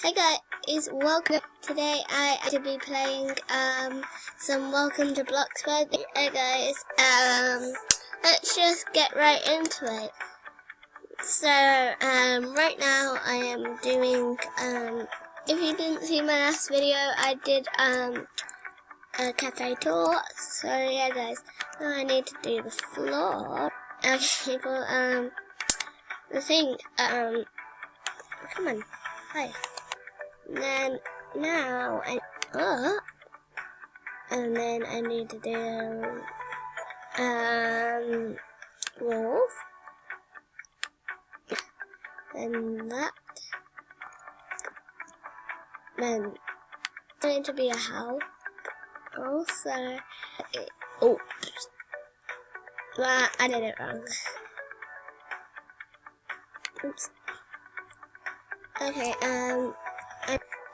Hey guys, welcome. Today I to be playing some Welcome to Bloxburg. Hey guys, let's just get right into it. So right now I am doing if you didn't see my last video, I did a cafe tour. So yeah guys, now I need to do the floor. Okay, well the thing come on, hi. And then now and then I need to do walls, and that, then going to be a house. Also, oops, well, I did it wrong. Oops. Okay,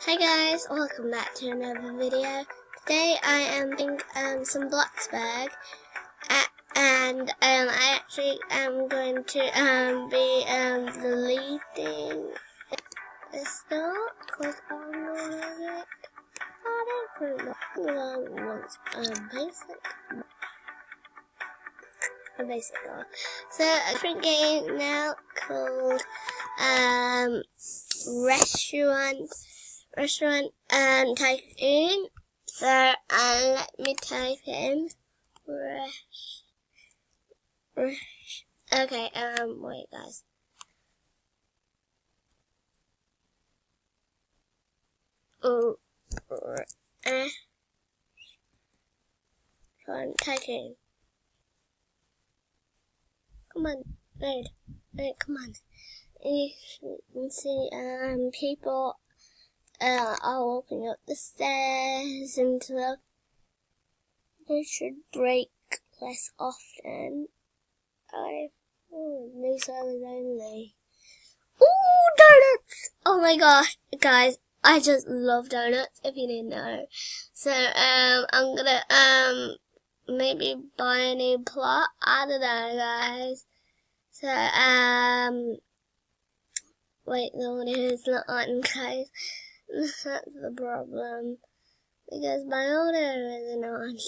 hi guys, welcome back to another video. Today I am doing some Bloxburg, and I actually am going to be the leading the store, because I'm gonna a basic goal. So a different game now called Restaurant Tycoon. So let me type in okay, wait guys. Restaurant Tycoon. Come on, wait, come on. You can see people are walking up the stairs and stuff. They should break less often. New servers only. Ooh, donuts! Oh my gosh, guys, I just love donuts, if you didn't know. So, I'm gonna, maybe buy a new plot. I don't know, guys. So, wait, the audio is not on, guys. That's the problem. Because my audio isn't on.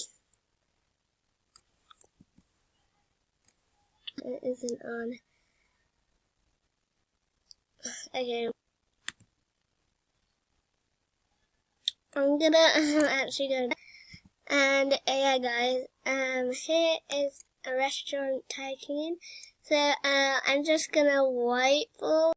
It isn't on. Okay. I'm gonna actually go. And yeah, guys, here is a Restaurant Tycoon. So I'm just gonna wait for